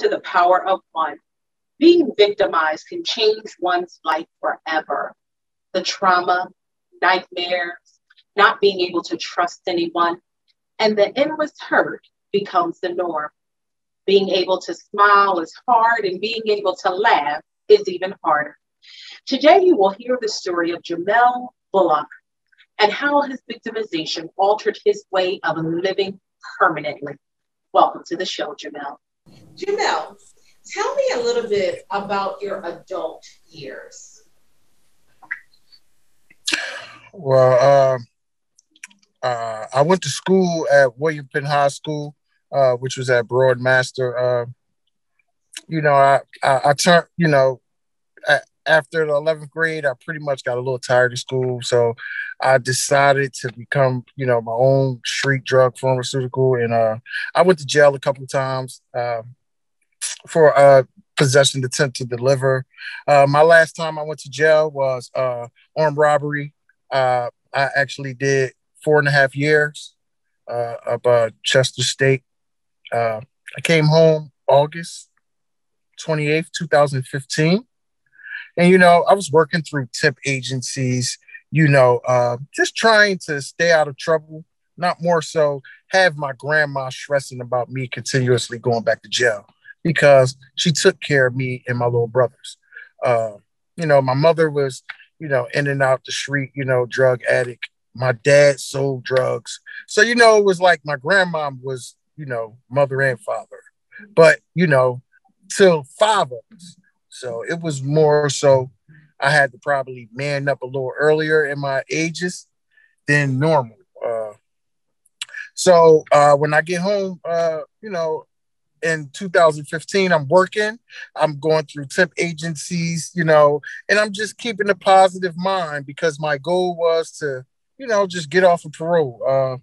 to the power of one. Being victimized can change one's life forever. The trauma, nightmares, not being able to trust anyone, and the endless hurt becomes the norm. Being able to smile is hard, and being able to laugh is even harder. Today, you will hear the story of Jermel Bullock and how his victimization altered his way of living permanently. Welcome to the show, Jermel. Jermel, tell me a little bit about your adult years. Well, I went to school at William Penn High School, which was at Broadmaster. I turned, after the 11th grade, I pretty much got a little tired of school. So I decided to become, my own street drug pharmaceutical. And I went to jail a couple of times for possession attempt to deliver. My last time I went to jail was armed robbery. I actually did 4.5 years of Chester State. I came home August 28th, 2015. And, I was working through tip agencies, just trying to stay out of trouble, not more so have my grandma stressing about me continuously going back to jail because she took care of me and my little brothers. My mother was, in and out the street, drug addict. My dad sold drugs. So, it was like my grandma was, mother and father. But, till 5 of us. So it was more so I had to probably man up a little earlier in my ages than normal. So when I get home, in 2015, I'm working, I'm going through temp agencies, and I'm just keeping a positive mind because my goal was to, just get off of parole.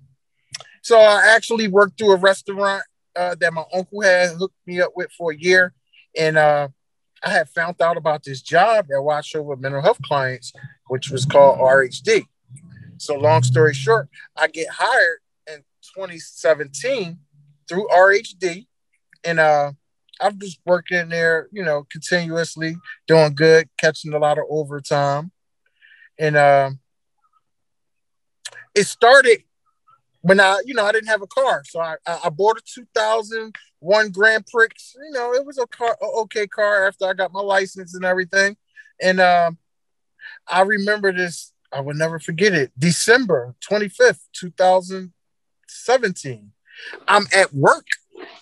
So I actually worked through a restaurant that my uncle had hooked me up with for a year. And I had found out about this job that watched over mental health clients, which was called RHD. So long story short, I get hired in 2017 through RHD. And I'm just working there, continuously, doing good, catching a lot of overtime. And it started when I didn't have a car. So I bought a 2001 Grand Prix. It was a okay car after I got my license and everything. And I remember this, I would never forget it. December 25th, 2017. I'm at work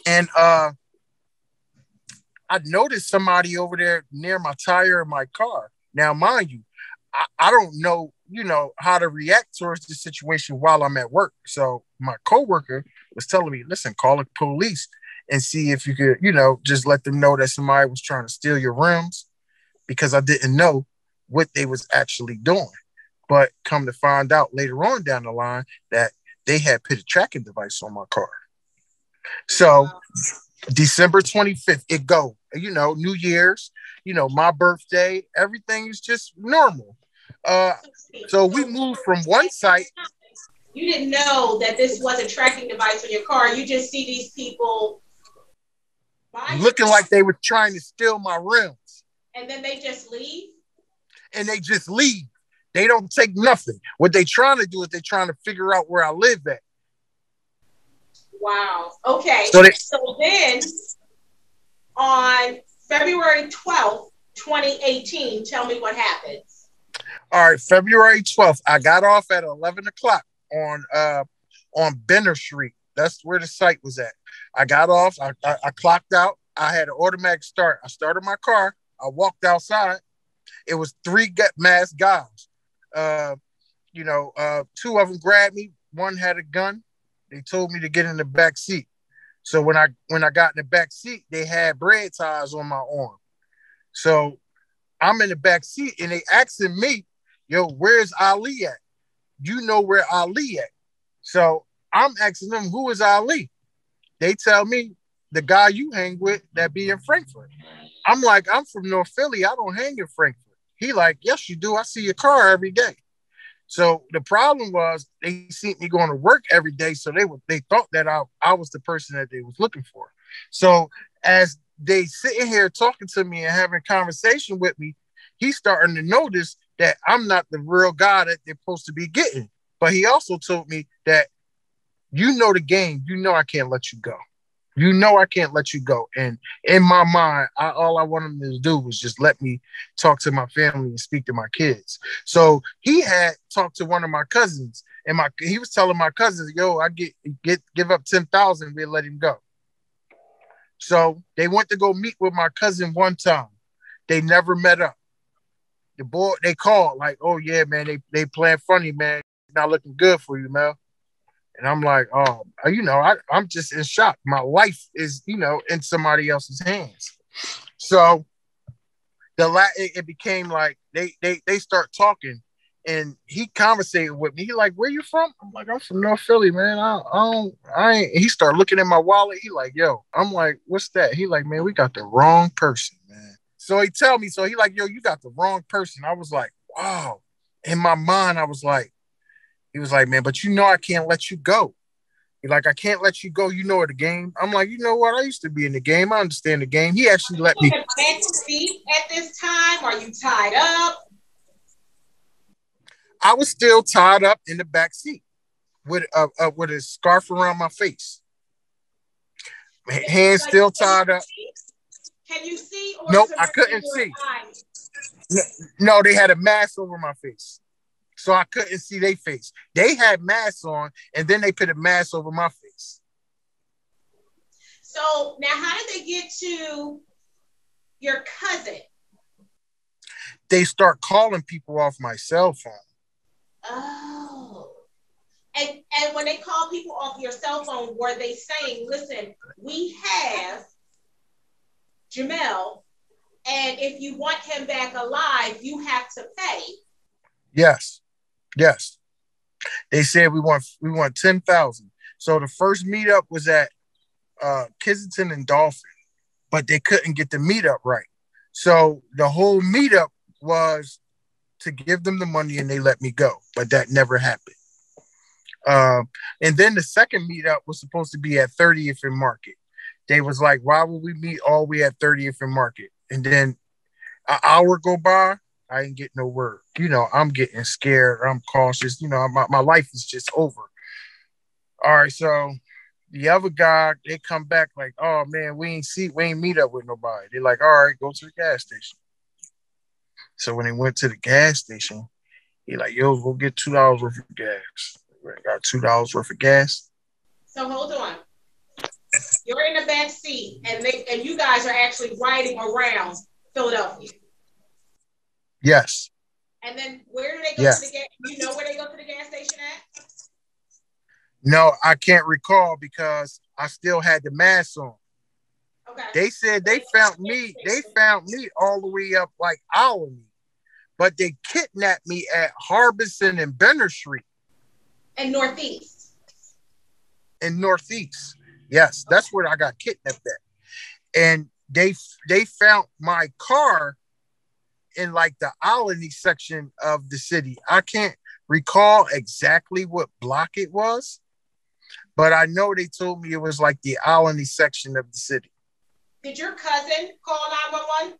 and I noticed somebody over there near my tire in my car. Now, mind you, I don't know, how to react towards the situation while I'm at work. So my coworker was telling me, listen, call the police and see if you could, just let them know that somebody was trying to steal your rims because I didn't know what they was actually doing. But come to find out later on down the line that they had put a tracking device on my car. So December 25th, it go, New Year's, my birthday, everything is just normal. So we moved from one site. You didn't know that this was a tracking device on your car. You just see these people looking like they were trying to steal my rims. And then they just leave? And they just leave. They don't take nothing. What they trying to do is they're trying to figure out where I live at. Wow. Okay. So then on February 12th, 2018, tell me what happened. All right, February 12th, I got off at 11 o'clock on Benner Street. That's where the site was at. I got off, I clocked out. I had an automatic start. I started my car. I walked outside. It was 3 masked guys. Two of them grabbed me. One had a gun. They told me to get in the back seat. So when I got in the back seat, they had bread ties on my arm. So I'm in the back seat and they asking me, yo, where's Ali at? You know where Ali at. So I'm asking them, who is Ali? They tell me the guy you hang with that be in Frankfurt. I'm like, I'm from North Philly. I don't hang in Frankfurt. He like, yes, you do. I see your car every day. So the problem was they seen me going to work every day, so they thought that I was the person that they was looking for. So as they sitting here talking to me and having conversation with me, he's starting to notice that I'm not the real guy that they're supposed to be getting. But he also told me that you know the game, you know I can't let you go. You know I can't let you go. And in my mind, all I wanted him to do was just let me talk to my family and speak to my kids. So he had talked to one of my cousins, and he was telling my cousins, "Yo, I give up 10,000, we'll let him go." So they went to go meet with my cousin one time. They never met up. The boy they called like, "Oh yeah, man, they playing funny, man. Not looking good for you, man." And I'm like, oh, I'm just in shock. My life is, in somebody else's hands. So it became like they start talking, and he conversated with me. He like, "Where you from?" I'm like, "I'm from North Philly, man. I ain't." He started looking at my wallet. He like, "Yo," I'm like, "What's that?" He like, "Man, we got the wrong person, man." So he tell me, so he like, "Yo, you got the wrong person." I was like, wow. In my mind, I was like, he was like, "Man, but I can't let you go." He's like, "I can't let you go. You know the game." I'm like, "You know what? I used to be in the game. I understand the game." He actually let me. Are you in the back seat at this time? Are you tied up? I was still tied up in the back seat with a scarf around my face. Hands still tied up. Can you see? Or Nope, I couldn't see. No, they had a mask over my face. So I couldn't see their face. They had masks on, and then they put a mask over my face. So now, how did they get to your cousin? They start calling people off my cell phone. Oh. And when they call people off your cell phone, were they saying, "Listen, we have Jermel, and if you want him back alive, you have to pay"? Yes. They said we want 10,000. So the first meetup was at Kensington and Dolphin, but they couldn't get the meetup right. So the whole meetup was to give them the money and they let me go, but that never happened. And then the second meetup was supposed to be at 30th and Market. They was like, "Why would we meet all the way at 30th and Market?" And then an hour go by, I ain't get no word. I'm getting scared. I'm cautious. My life is just over. All right, so the other guy, they come back like, "Oh man, we ain't meet up with nobody." They're like, "All right, go to the gas station." So when they went to the gas station, he like, "Yo, go get $2 worth of gas." I got $2 worth of gas. So hold on. You're in the back seat, and you guys are actually riding around Philadelphia. Yes. And then where do they go to the gas? You know where they go to the gas station at? No, I can't recall because I still had the mask on. Okay. They said they found me all the way up like Albany, but they kidnapped me at Harbison and Benner Street. In Northeast. Yes, that's where I got kidnapped at. And they found my car in like the Albany section of the city. I can't recall exactly what block it was, but I know they told me it was like the Albany section of the city. Did your cousin call 911?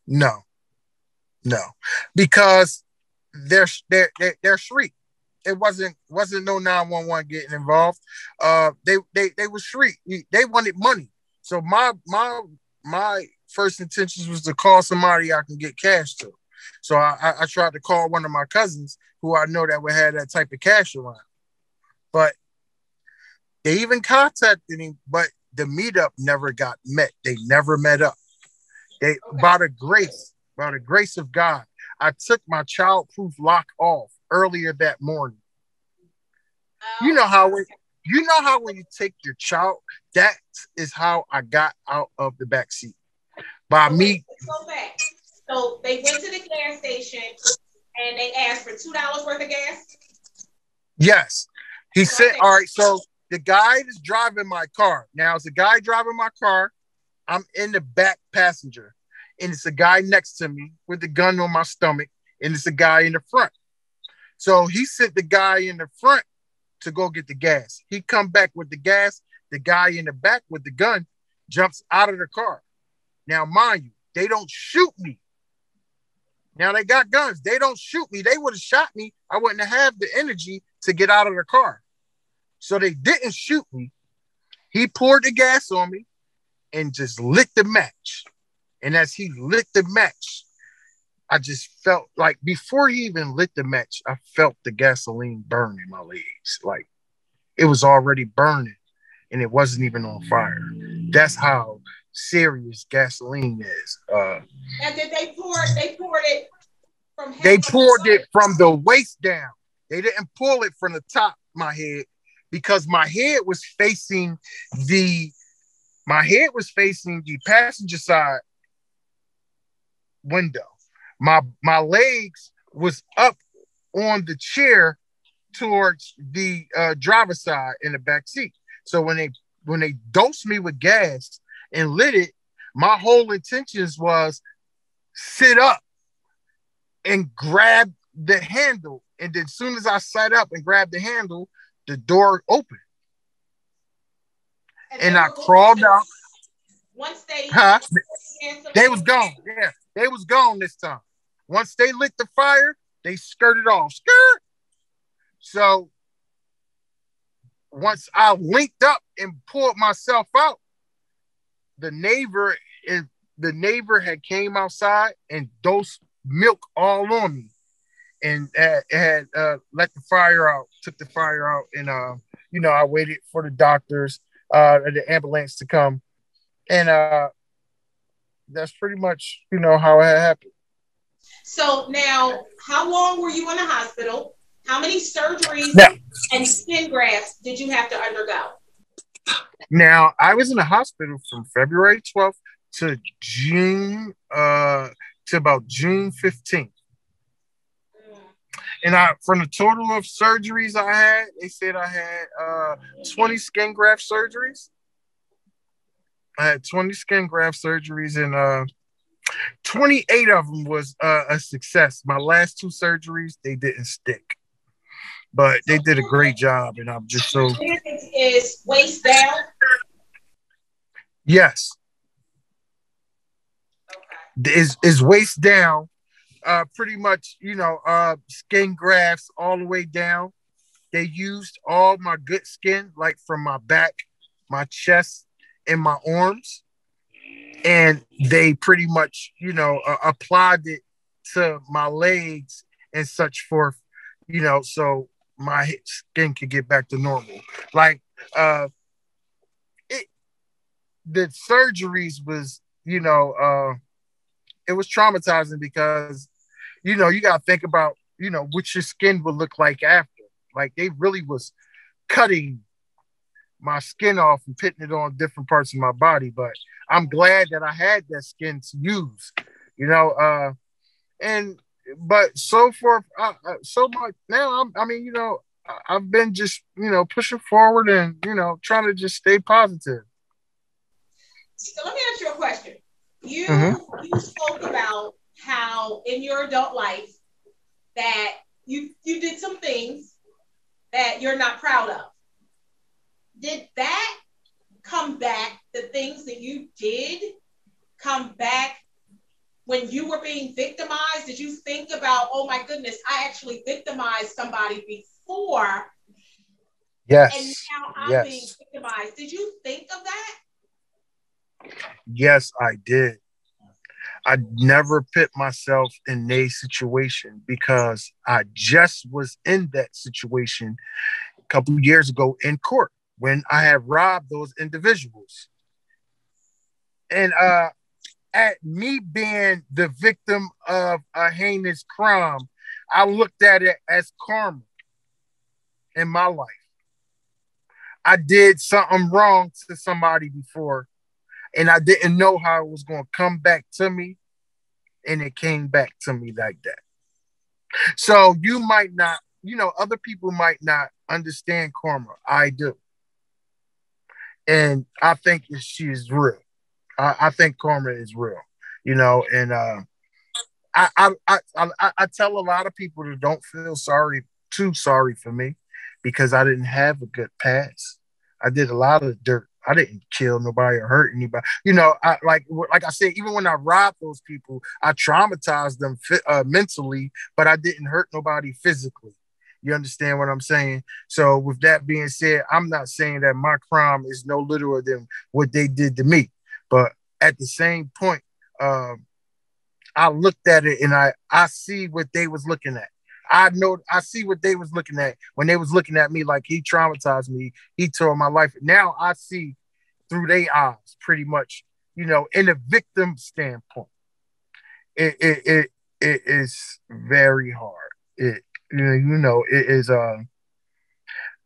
No, because they're street. It wasn't no 911 getting involved. They were street. They wanted money. So my first intentions was to call somebody I can get cash to. So I tried to call one of my cousins who I know that would have that type of cash around. But they even contacted him, but the meetup never got met. They never met up. By the grace of God, I took my childproof lock off earlier that morning. You know how when you take your child, that is how I got out of the back seat. By me. Let's go back. So they went to the gas station and they asked for $2 worth of gas? Yes. He said, all right, so the guy is driving my car. Now, it's a guy driving my car. I'm in the back passenger. And it's a guy next to me with the gun on my stomach. And it's a guy in the front. So he sent the guy in the front to go get the gas. He come back with the gas. The guy in the back with the gun jumps out of the car. Now, mind you, they don't shoot me. Now they got guns. They don't shoot me. They would have shot me. I wouldn't have the energy to get out of the car. So they didn't shoot me. He poured the gas on me and just lit the match. And as he lit the match, I just felt like before he even lit the match, I felt the gasoline burn in my legs. Like it was already burning and it wasn't even on fire. That's how serious gasoline is. And did they pour it? They poured it from head They to poured toe? it from the waist down. They didn't pull it from the top of my head because my head was facing the passenger side window. My legs was up on the chair towards the driver's side in the back seat. So when they dosed me with gas and lit it, my whole intentions was sit up and grab the handle. And then as soon as I sat up and grabbed the handle, the door opened. And I crawled out. Once they they was gone. Yeah, they was gone this time. Once they lit the fire, they skirted off. Skirt. So once I linked up and pulled myself out, the neighbor had came outside and dosed milk all on me, and had let the fire out, took the fire out, and I waited for the doctors, the ambulance to come, and that's pretty much how it happened. So now, how long were you in the hospital? How many surgeries and skin grafts did you have to undergo? Now, I was in the hospital from February 12th to about June 15th. And from the total of surgeries I had, they said I had 20 skin graft surgeries. I had 20 skin graft surgeries, and 28 of them was a success. My last 2 surgeries, they didn't stick. But they did a great job, and I'm just so... Is waist down? Yes. Okay. Is waist down. Pretty much, skin grafts all the way down. They used all my good skin, like from my back, my chest, and my arms. And they pretty much, applied it to my legs and such forth, so my skin could get back to normal. Like, the surgeries was, it was traumatizing because, you got to think about, what your skin would look like after. Like, they really was cutting my skin off and putting it on different parts of my body. But I'm glad that I had that skin to use, but so forth, so much now. I've been just, pushing forward and, trying to just stay positive. So let me ask you a question. You spoke about how in your adult life that you did some things that you're not proud of. Did that come back, the things that you did come back when you were being victimized? Did you think about, oh my goodness, I actually victimized somebody before? Yes. And now I'm being victimized. Did you think of that? Yes, I did. I never put myself in a situation because I just was in that situation a couple of years ago in court when I had robbed those individuals. And at me being the victim of a heinous crime, I looked at it as karma in my life. I did something wrong to somebody before, and I didn't know how it was going to come back to me, and it came back to me like that. So you might not, other people might not understand karma. I do. And I think she is real. I think karma is real, and I tell a lot of people to don't feel too sorry for me, because I didn't have a good past. I did a lot of dirt. I didn't kill nobody or hurt anybody. Like I said, even when I robbed those people, I traumatized them mentally, but I didn't hurt nobody physically. You understand what I'm saying? So with that being said, I'm not saying that my crime is no littler than what they did to me, but at the same point, I looked at it and I see what they was looking at. I see what they was looking at when they was looking at me like he traumatized me. He tore my life. Now I see through their eyes, pretty much, in a victim standpoint. It is very hard. It is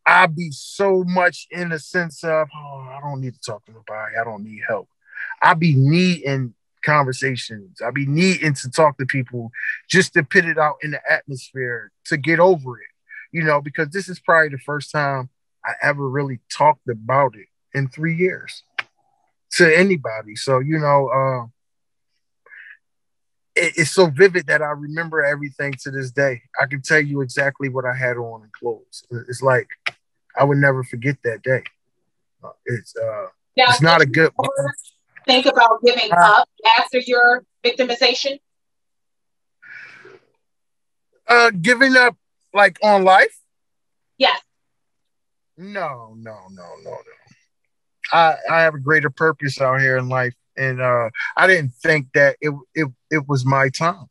I be so much in the sense of, oh, I don't need to talk to nobody. I don't need help. I be needing conversations. I be needing to talk to people just to put it out in the atmosphere to get over it. Because this is probably the first time I ever really talked about it in 3 years to anybody. So, it's so vivid that I remember everything to this day. I can tell you exactly what I had on and clothes. It's like I would never forget that day. It's now, it's not a good. Think about giving up after your victimization. Giving up like on life? Yes. No. I have a greater purpose out here in life, and I didn't think that it was my time.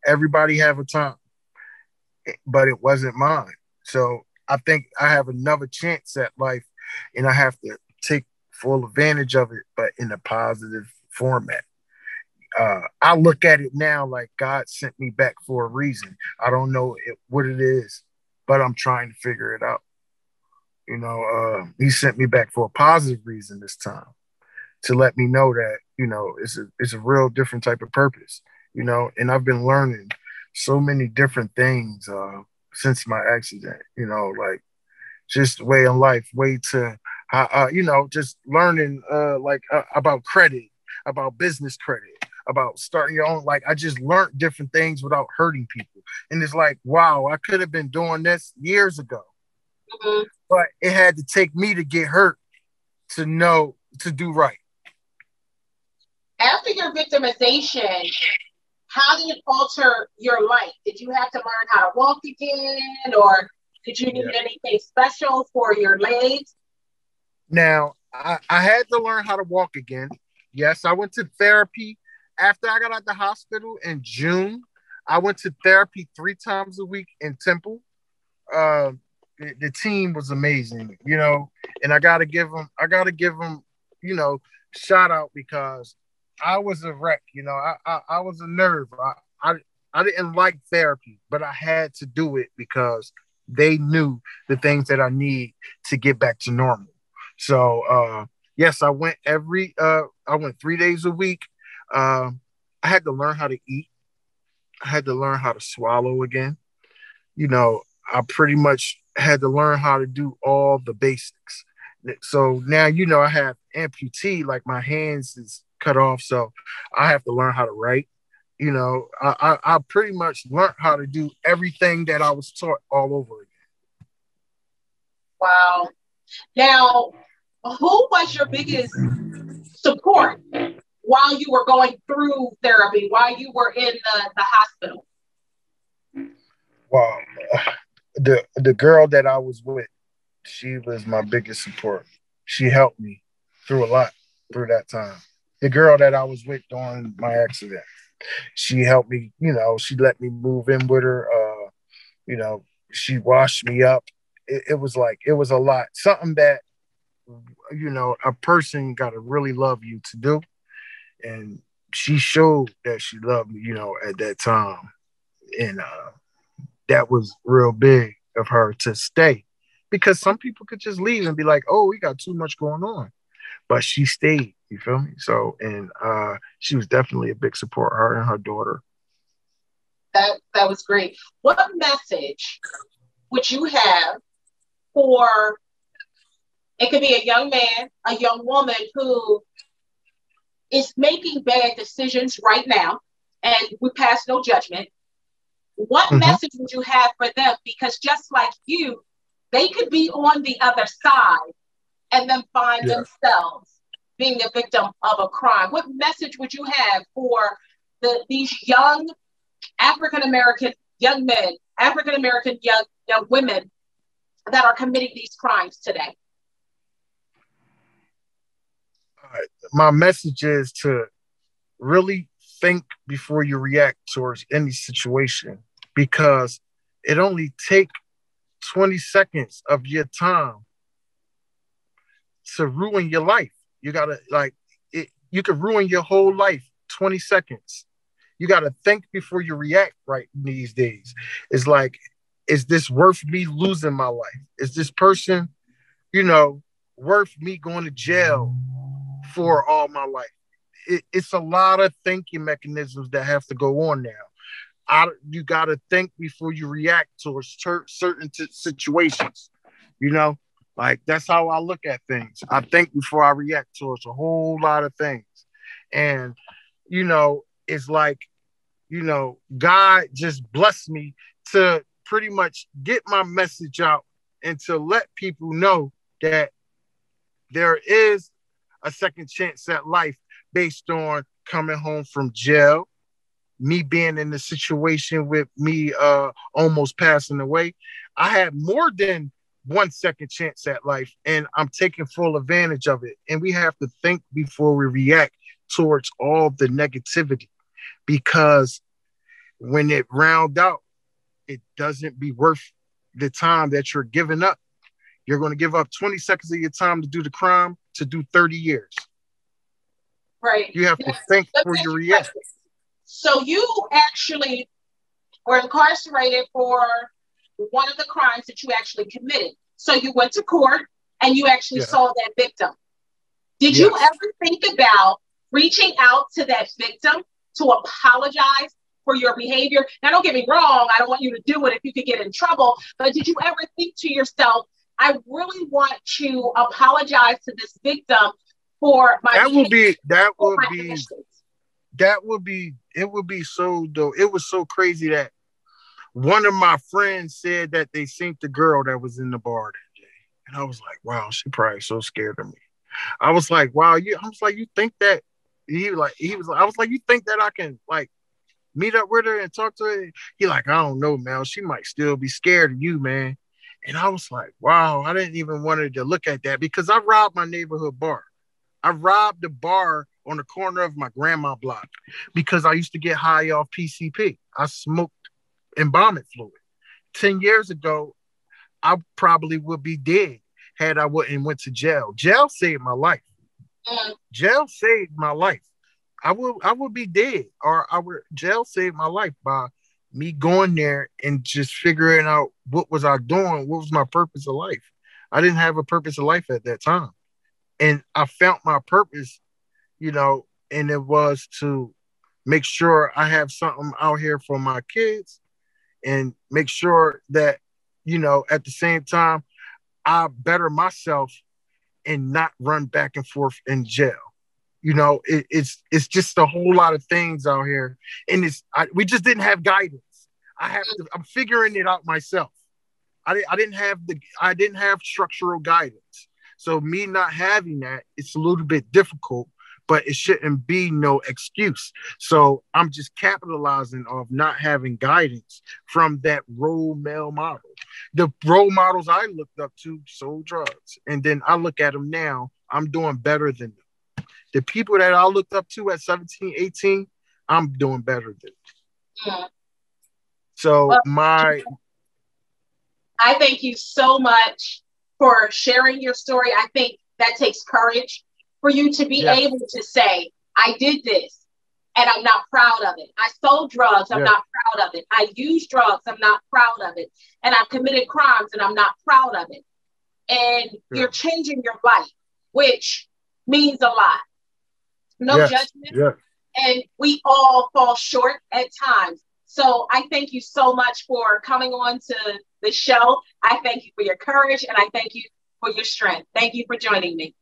Everybody have a time, but it wasn't mine. So I think I have another chance at life, and I have to take full advantage of it, but in a positive format. I look at it now like God sent me back for a reason. I don't know what it is, but I'm trying to figure it out. He sent me back for a positive reason this time, to let me know that, it's a real different type of purpose, and I've been learning so many different things since my accident, like just way in life, way to, just learning about credit, about business credit, about starting your own. Like I just learned different things without hurting people. And it's like, wow, I could have been doing this years ago, but it had to take me to get hurt to know to do right. After your victimization, how did it alter your life? Did you have to learn how to walk again, or did you need anything special for your legs? Now, I had to learn how to walk again. Yes, I went to therapy after I got out the hospital in June. I went to therapy 3 times a week in Temple. The team was amazing, and I gotta give them, shout out, because I was a wreck, I was a nerve. I didn't like therapy, but I had to do it because they knew the things that I need to get back to normal. So yes, I went 3 days a week. I had to learn how to eat. I had to learn how to swallow again. I pretty much had to learn how to do all the basics. So now, I have amputee, like my hands is cut off. So I have to learn how to write. I pretty much learned how to do everything that I was taught all over again. Wow. Now, who was your biggest support while you were going through therapy, while you were in the hospital? Wow. The girl that I was with, she was my biggest support. She helped me through a lot through that time. The girl that I was with during my accident, she helped me. She let me move in with her. She washed me up. It was a lot. Something that a person got to really love you to do, and she showed that she loved me. At that time, and that was real big of her to stay, because some people could just leave and be like, oh, we got too much going on, but she stayed. You feel me? So, and she was definitely a big support, her and her daughter. That was great. What message would you have for, it could be a young man, a young woman who is making bad decisions right now, and we pass no judgment, what message would you have for them? Because just like you, they could be on the other side and then find themselves being a victim of a crime. What message would you have for these young African-American young men, African-American young women that are committing these crimes today? My message is to really think before you react towards any situation, because it only takes 20 seconds of your time to ruin your life. You gotta you could ruin your whole life 20 seconds. You gotta think before you react right these days. It's like, is this worth me losing my life? Is this person, worth me going to jail for all my life? It's a lot of thinking mechanisms that have to go on now. You got to think before you react to certain situations. Like, that's how I look at things. I think before I react towards a whole lot of things. And, it's like, God just blessed me to pretty much get my message out and to let people know that there is a second chance at life based on coming home from jail, me being in the situation with me almost passing away. I had more than 1 second chance at life, and I'm taking full advantage of it. And we have to think before we react towards all the negativity, because when it round out, it doesn't be worth the time that you're giving up. You're going to give up 20 seconds of your time to do the crime to do 30 years. Right. You have to think before you react. So you actually were incarcerated for one of the crimes that you actually committed. So you went to court and you actually saw that victim. Did you ever think about reaching out to that victim to apologize for your behavior? Now, don't get me wrong, I don't want you to do it if you could get in trouble, but did you ever think to yourself, I really want to apologize to this victim for my behavior? It would be so, though. It was so crazy that one of my friends said that they seen the girl that was in the bar that day. And I was like, wow, she probably so scared of me. I was like, wow, you think that I was like, you think that I can like meet up with her and talk to her? He like, I don't know, man. She might still be scared of you, man. And I was like, wow, I didn't even want her to look at that, because I robbed my neighborhood bar. I robbed the bar on the corner of my grandma block because I used to get high off PCP. I smoked embalming fluid. 10 years ago, I probably would be dead had I wouldn't went to jail. Jail saved my life. Jail saved my life. I would be dead, or jail saved my life by me going there and just figuring out what was I doing, what was my purpose of life. I didn't have a purpose of life at that time. And I found my purpose, and it was to make sure I have something out here for my kids, and make sure that, at the same time, I better myself and not run back and forth in jail. It's just a whole lot of things out here, and we just didn't have guidance. I'm figuring it out myself. I didn't have structural guidance. So me not having that, it's a little bit difficult, but it shouldn't be no excuse. So I'm just capitalizing off not having guidance from that role model. The role models I looked up to sold drugs. And then I look at them now, I'm doing better than them. The people that I looked up to at 17, 18, I'm doing better than them. Yeah. So I thank you so much for sharing your story. I think that takes courage for you to be able to say, I did this and I'm not proud of it. I sold drugs, I'm not proud of it. I used drugs, I'm not proud of it. And I've committed crimes and I'm not proud of it. And you're changing your life, which means a lot. No judgment. Yeah. And we all fall short at times. So I thank you so much for coming on to the show. I thank you for your courage, and I thank you for your strength. Thank you for joining me.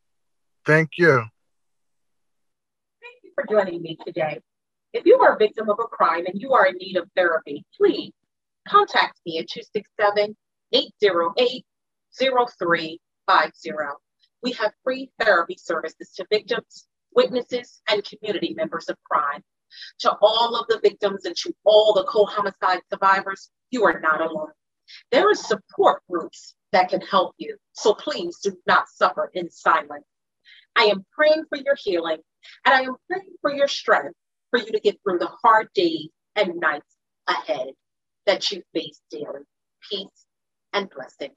Thank you. Thank you for joining me today. If you are a victim of a crime and you are in need of therapy, please contact me at 267-808-0350. We have free therapy services to victims, witnesses, and community members of crime. To all of the victims and to all the co-homicide survivors, you are not alone. There are support groups that can help you, so please do not suffer in silence. I am praying for your healing, and I am praying for your strength for you to get through the hard days and nights ahead that you face daily. Peace and blessing.